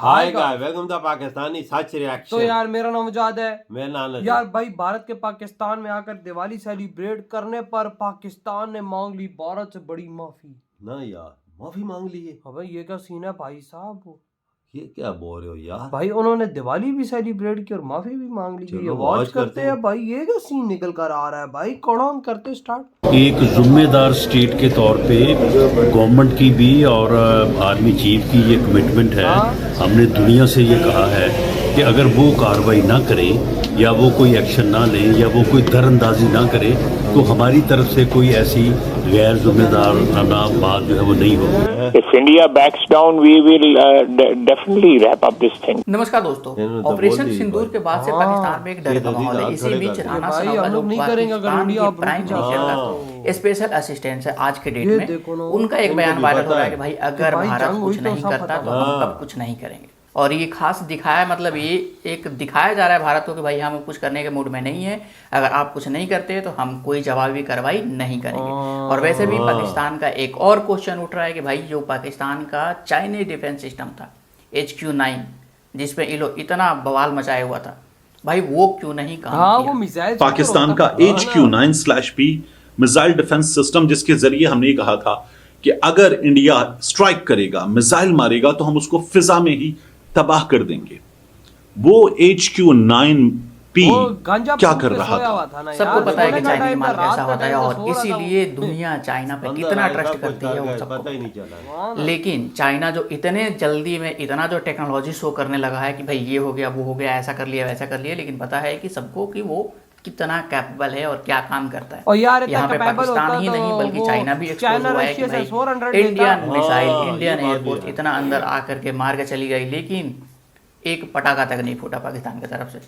Hi guy welcome the Pakistani such reaction. तो यार मेरा नाम मुजाद है। मेरा नाम है यार भाई भारत के पाकिस्तान में आकर दिवाली सेलिब्रेट करने पर पाकिस्तान ने मांग ली भारत से बड़ी माफी। ना यार माफी मांग ली है। हाँ भाई ये क्या सीन है भाई साहब। ये क्या बोल रहे हो यार। भाई उन्होंने दिवाली भी सेलिब्रेट की और माफी भी मांग ली। चलो ये वॉच वॉच करते करते हैं भाई ये क्या सीन निकल कर आ रहा है भाई। कौन करते स्टार्ट। एक जिम्मेदार स्टेट के तौर पे गवर्नमेंट की भी और आर्मी चीफ की ये कमिटमेंट है। हमने दुनिया से ये कहा है कि अगर वो कार्रवाई ना करें या वो कोई एक्शन ना लें या वो कोई दरअंदाजी ना करे तो हमारी तरफ से कोई ऐसी गैर जिम्मेदाराना बात जो है वो नहीं होगी। If India backs down, we will definitely wrap up this thing. नमस्कार दोस्तों, ऑपरेशन सिंदूर के बाद से पाकिस्तान में एक डर का माहौल है। इसी बीच राणा सनाउल्लाह जो पाकिस्तान के प्राइम मिनिस्टर का स्पेशल असिस्टेंट है आज के डेट में, उनका एक बयान वायरल हो रहा है कि भाई अगर भारत कुछ नहीं करता तो हम कब कुछ नहीं करेंगे। और ये खास दिखाया, मतलब ये एक दिखाया जा रहा है भारत को कि भाई हम कुछ करने के मूड में नहीं है, अगर आप कुछ नहीं करते तो हम कोई जवाबी कार्रवाई नहीं करेंगे। और वैसे भी पाकिस्तान का एक और क्वेश्चन उठ रहा है कि भाई जो पाकिस्तान का चाइनीज डिफेंस सिस्टम था HQ9 जिसपे ये लोग इतना बवाल मचाया हुआ था, भाई वो क्यों नहीं काम किया? पाकिस्तान का HQ9/P मिसाइल डिफेंस सिस्टम, जिसके जरिए हमने ये कहा था कि अगर इंडिया स्ट्राइक करेगा, मिसाइल मारेगा तो हम उसको फिजा में ही तबाह कर देंगे। वो HQ9P क्या कर रहा था? सबको पता है कि चाइनीज माल कैसा होता है और इसीलिए दुनिया चाइना पे कितना ट्रस्ट करती है वो सबको पता ही नहीं चला। लेकिन चाइना जो इतने जल्दी में इतना जो टेक्नोलॉजी शो करने लगा है कि भाई ये हो गया वो हो गया, ऐसा कर लिया वैसा कर लिया, लेकिन पता है कि सबको कि वो कितना कैपेबल है और क्या काम करता है। और यार यहाँ पे पाकिस्तान ही नहीं बल्कि चाइना भी एक्सपोज हुआ है कि भाई इंडियन मिसाइल, इंडियन एयरफोर्स इतना अंदर आकर के मार के चली गई, लेकिन एक पटाखा तक नहीं फूटा पाकिस्तान की तरफ से।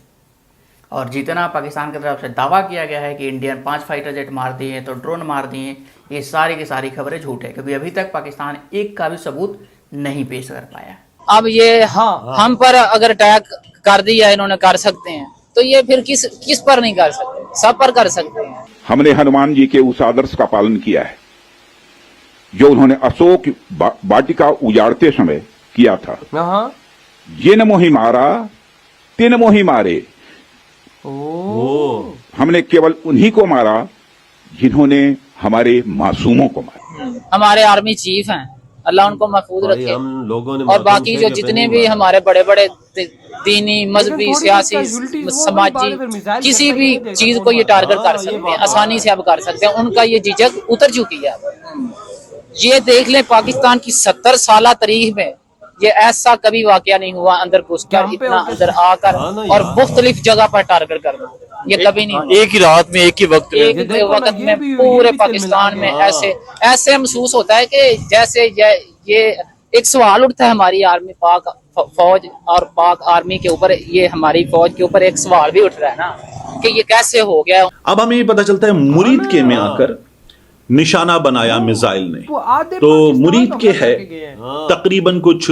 और जितना पाकिस्तान की तरफ से दावा किया गया है कि इंडियन 5 फाइटर जेट मार दिए तो ड्रोन मार दिए, ये सारी की सारी खबरें झूठ है, क्योंकि अभी तक पाकिस्तान एक का भी सबूत नहीं पेश कर पाया। अब ये हम पर अगर अटैक कर दिया इन्होंने, कर सकते हैं, तो ये फिर किस पर नहीं कर सकते? सब पर कर सकते हैं। हमने हनुमान जी के उस आदर्श का पालन किया है जो उन्होंने अशोक वाटिका उजाड़ते समय किया था। जिन मोहि मारा तिन मोहि मारे। हमने केवल उन्हीं को मारा जिन्होंने हमारे मासूमों को मारा। हमारे आर्मी चीफ हैं, अल्लाह उनको महफूज रखे। हम लोगों ने और बाकी जो जितने भी हमारे बड़े बड़े दीनी, मजहबी, सियासी, समाजी किसी भी चीज को ये टारगेट कर सकते हैं, आसानी से अब कर सकते हैं। उनका ये झिझक उतर चुकी है। ये देख लें पाकिस्तान की 70 साल तारीख में ये ऐसा कभी वाकया नहीं हुआ, अंदर घुसकर इतना अंदर आकर और मुख्तलिफ जगह पर टारगेट कर दो, ये कभी नहीं हुआ। एक ही रात में एक ही वक्त में पूरे पाकिस्तान में ऐसे महसूस होता है कि जैसे ये एक सवाल उठता है हमारी आर्मी, पाक फौज और पाक आर्मी के ऊपर, ये हमारी फौज के ऊपर एक सवाल भी उठ रहा है ना कि ये कैसे हो गया। अब हमें ये पता चलता है मुरीद के में आकर निशाना बनाया मिसाइल ने, तो मुरीद के है तकरीबन कुछ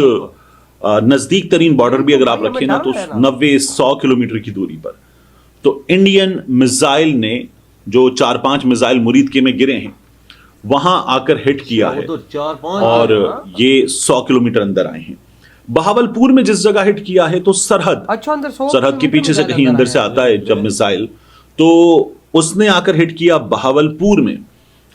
नजदीक तरीन बॉर्डर भी अगर आप रखें ना तो 90-100 किलोमीटर की दूरी पर। तो इंडियन मिसाइल ने जो 4-5 मिसाइल मुरीद के में गिरे हैं वहां आकर हिट किया है और ये 100 किलोमीटर अंदर आए हैं। बहावलपुर में जिस जगह हिट किया है तो सरहद के पीछे से कहीं अंदर से आता है जब मिसाइल, तो उसने आकर हिट किया बहावलपुर में।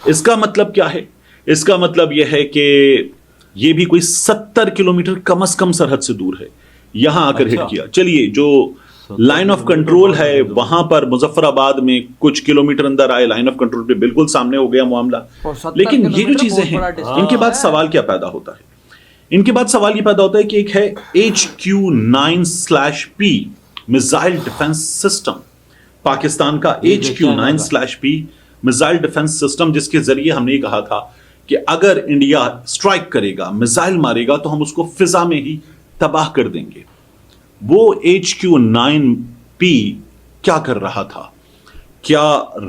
इसका मतलब क्या है? इसका मतलब यह है कि यह भी कोई 70 किलोमीटर कम से कम सरहद से दूर है, यहां आकर हिट किया। चलिए जो लाइन ऑफ कंट्रोल है वहां पर मुजफ्फराबाद में कुछ किलोमीटर अंदर आए, लाइन ऑफ कंट्रोल पे बिल्कुल सामने हो गया मामला। लेकिन ये जो चीजें हैं इनके बाद सवाल क्या पैदा होता है? इनके बाद सवाल ये पैदा होता है कि एक है HQ9/P missile defence system, Pakistan का HQ9/P मिसाइल डिफेंस सिस्टम, जिसके जरिए हमने ये कहा था कि अगर इंडिया स्ट्राइक करेगा, मिसाइल मारेगा तो हम उसको फिजा में ही तबाह कर देंगे। वो HQ9P क्या कर रहा था? क्या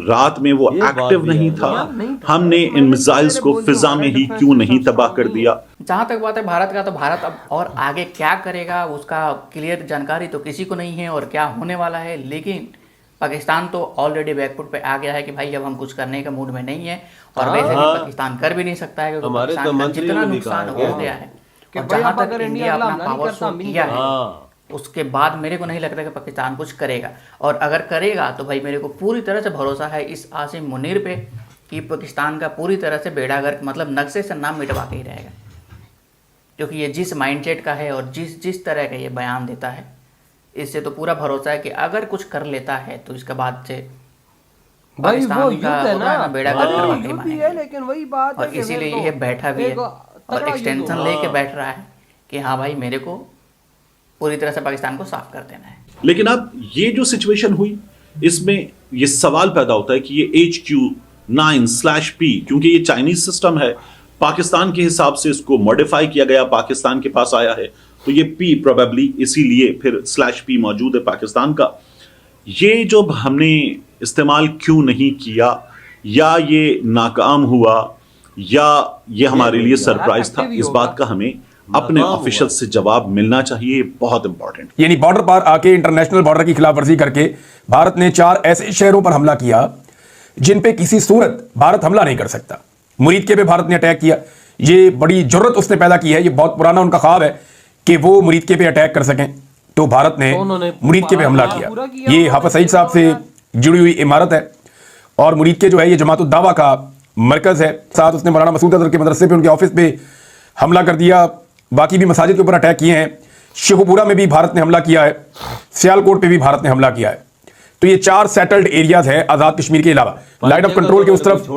रात में वो एक्टिव नहीं था? हमने इन मिसाइल्स को फिजा में ही क्यों नहीं तबाह कर दिया? जहाँ तक बात है भारत का, तो भारत अब और आगे क्या करेगा उसका क्लियर जानकारी तो किसी को नहीं है और क्या होने वाला है। लेकिन पाकिस्तान तो ऑलरेडी बैकफुट पे आ गया है कि भाई अब हम कुछ करने के मूड में नहीं है, और वैसे भी पाकिस्तान कर भी नहीं सकता है क्योंकि पाकिस्तान का जितना नुकसान हो गया है और जहां तक इंडिया अपना पावर शो किया है हाँ। उसके बाद मेरे को नहीं लगता कि पाकिस्तान कुछ करेगा, और अगर करेगा तो भाई मेरे को पूरी तरह से भरोसा है इस आसिम मुनीर पे कि पाकिस्तान का पूरी तरह से बेड़ा गर्क मतलब नक्शे से नाम मिटवा के ही रहेगा, क्योंकि ये जिस माइंडसेट का है और जिस तरह का ये बयान देता है, इससे तो पूरा भरोसा है कि अगर कुछ कर लेता है तो इसके बाद से भाई वो युद्ध है ना, बेड़ा गर्क करवा के ही युद्ध ही है, मानेंगे। लेकिन वही बात है और कि इसीलिए फिर ये तो बैठा भी है एक और तगड़ा एक्सटेंशन युद्ध लेके बैठ रहा है कि हाँ भाई मेरे को पूरी तरह से पाकिस्तान को साफ कर देना है। लेकिन अब ये जो सिचुएशन हुई, इसमें ये सवाल पैदा होता है कि ये HQ9/P, क्योंकि ये चाइनीज सिस्टम है, पाकिस्तान के हिसाब से इसको मॉडिफाई किया गया, पाकिस्तान के पास आया है, तो ये P प्रोबेबली इसीलिए फिर /P मौजूद है पाकिस्तान का। ये जो हमने इस्तेमाल क्यों नहीं किया, या ये नाकाम हुआ, या ये हमारे लिए सरप्राइज था, इस बात का हमें अपने ऑफिशियल से जवाब मिलना चाहिए, बहुत इंपॉर्टेंट। यानी बॉर्डर पार आके इंटरनेशनल बॉर्डर की खिलाफवर्जी करके भारत ने 4 ऐसे शहरों पर हमला किया जिन पे किसी सूरत भारत हमला नहीं कर सकता। मुरीद के पे भारत ने अटैक किया, ये बड़ी जरूरत उसने पैदा की है, ये बहुत पुराना उनका ख्वाब है कि वो मुरीद के पे अटैक कर सकें, तो भारत ने मुरीद के पे हमला किया। ये हाफिज सईद साहब से जुड़ी हुई इमारत है और मुरीद के जो है ये जमातुद दावा का मरकज है, साथ उसने मौलाना मसूद अजहर के मदरसे पे उनके ऑफिस पे हमला कर दिया, बाकी भी मसाजिद के ऊपर अटैक किए हैं, शेखुपुरा में भी भारत ने हमला किया है, सियालकोट पे भी भारत ने हमला किया है। तो ये 4 सेटल्ड एरियाज है आजाद कश्मीर के अलावा, लाइन ऑफ कंट्रोल के उस तरफ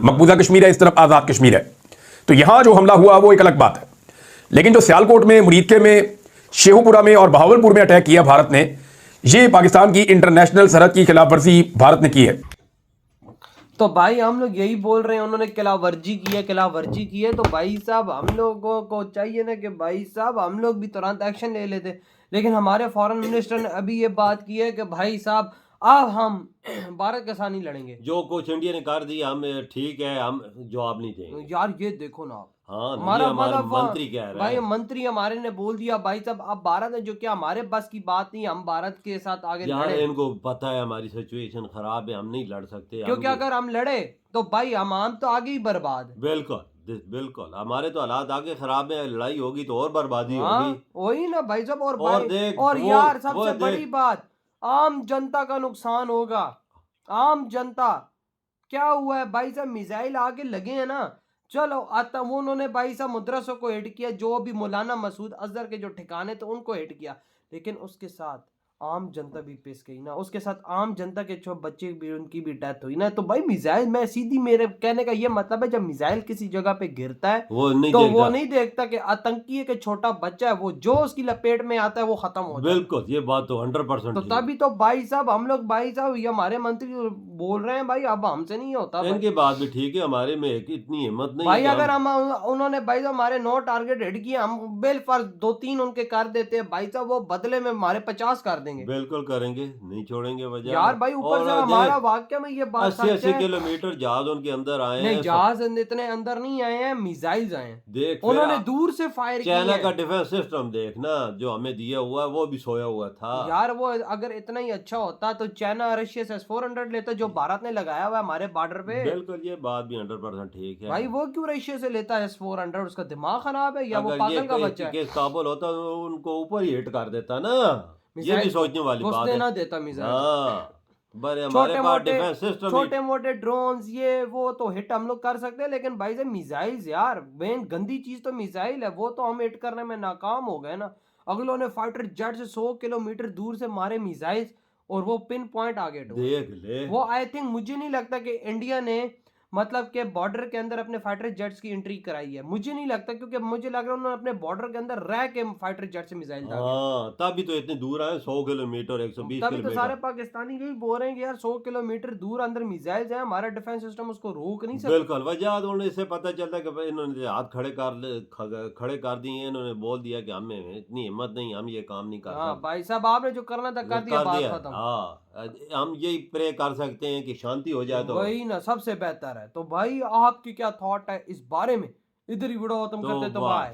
मकबूजा कश्मीर है, इस तरफ आजाद कश्मीर है। तो यहां जो हमला हुआ वो एक अलग बात है, लेकिन जो सियालकोट में, मुरीद के में, शेखुपुरा में और बहावलपुर में अटैक किया भारत ने, ये पाकिस्तान की इंटरनेशनल सरहद की खिलाफवर्जी भारत ने की है। तो भाई हम लोग यही बोल रहे हैं, उन्होंने खिलाफवर्जी की है, तो भाई साहब हम लोगों को चाहिए ना कि भाई साहब हम लोग भी तुरंत एक्शन ले लेते। लेकिन हमारे फॉरेन मिनिस्टर ने अभी ये बात की है कि भाई साहब अब हम भारत के साथ नहीं लड़ेंगे, जो कुछ इंडिया ने कर दिया हम ठीक है, हम जवाब नहीं देंगे। यार ये देखो ना, हाँ, हमारा मंत्री कह रहा है, भाई मंत्री हमारे ने बोल दिया भाई साहब अब भारत ने जो क्या हमारे बस की बात नहीं, हम भारत के साथ आगे लड़े। इनको पता है हमारी सिचुएशन खराब है, हम नहीं लड़ सकते, क्योंकि अगर हम लड़े तो भाई हम तो आगे ही बर्बाद। बिल्कुल हमारे तो हालात आगे खराब है, लड़ाई होगी तो और बर्बादी होगी। वही ना भाई साहब, और यार सबसे बड़ी बात, आम जनता का नुकसान होगा। आम जनता क्या हुआ है भाई साहब, मिसाइल आगे लगे हैं ना, चलो आता वो उन्होंने भाई साहब मदरसों को हिट किया, जो भी मौलाना मसूद अजहर के जो ठिकाने थे उनको हिट किया, लेकिन उसके साथ आम जनता भी पेश गई ना, उसके साथ आम जनता के जो बच्चे भी उनकी भी डेथ हुई ना। तो भाई मिसाइल, मैं सीधी मेरे कहने का ये मतलब है, जब मिसाइल किसी जगह पे गिरता है वो नहीं देखता कि आतंकी है कि छोटा बच्चा है, वो जो उसकी लपेट में आता है वो खत्म हो जाता है। बिल्कुल, ये बात तो 100%। तो तभी तो भाई साहब हम लोग भाई साहब ये हमारे मंत्री बोल रहे हैं भाई अब हमसे नहीं होता। इनकी बात भी ठीक है, हमारे में इतनी हिम्मत नहीं भाई, अगर हम उन्होंने भाई साहब हमारे 9 टारगेट हिट किए, हम बेलफर्ज 2-3 उनके कर देते हैं भाई साहब, वो बदले में हमारे 50 कर देंगे। बिल्कुल करेंगे, नहीं छोड़ेंगे वजह। यार भाई ऊपर से हमारा वाक्य में ये बात 80 किलोमीटर जहाज उनके अंदर आए हैं। नहीं, जहाज इतने अंदर नहीं आए हैं, मिसाइल्स आए हैं। देख उन्होंने दूर से फायर किया। चाइना का डिफेंस सिस्टम देखना जो हमें दिया हुआ है, वो भी सोया हुआ था। यार वो अगर इतना ही अच्छा होता तो चाइना रशिया से S-400 लेता जो भारत ने लगाया हुआ है हमारे बॉर्डर पे। बिल्कुल, ये बात भी 100% ठीक है। भाई वो क्यों रशिया से लेता है S-400, उसका दिमाग खराब है या वो पागल का बच्चा है? काबुल होता तो उनको ऊपर ही हिट कर देता ना, ये भी सोचने वाली बात है। ना देता मिसाइल। छोटे मोटे ड्रोन्स ये वो तो हिट हम लोग कर सकते हैं, लेकिन भाई से मिसाइल्स यार मेन गंदी चीज तो मिसाइल है, वो तो हम हिट करने में नाकाम हो गए ना। अगलों ने फाइटर जेट से 100 किलोमीटर दूर से मारे मिसाइल्स और वो पिन पॉइंट आगे देख ले। वो आई थिंक मुझे नहीं लगता कि इंडिया ने मतलब के बॉर्डर के अंदर अपने फाइटर जेट्स की एंट्री कराई है, मुझे नहीं लगता, क्योंकि मुझे लग रहा है उन्होंने अपने बॉर्डर के अंदर रह के फाइटर जेट से मिसाइल डाले। तभी तो इतने दूर आए, 100 किलोमीटर 120 तभी किलोमीटर। तो सारे पाकिस्तानी यही बोल रहे हैं कि यार 100 किलोमीटर दूर अंदर मिसाइल है, हमारा डिफेंस सिस्टम उसको रोक नहीं सकता। बिल्कुल, वजह उन्होंने इससे पता चलता है कि इन्होंने हाथ खड़े कर दिए, इन्होंने बोल दिया कि हमें इतनी हिम्मत नहीं, हम ये काम नहीं कर सकते। भाई साहब आपने जो करना था कर दिया, बात खत्म। हम यही प्रे कर सकते हैं कि शांति हो जाए, तो वही ना सबसे बेहतर है। तो भाई आपकी क्या थॉट है इस बारे में? इधर ही वीडियो खत्म करते तो बाय।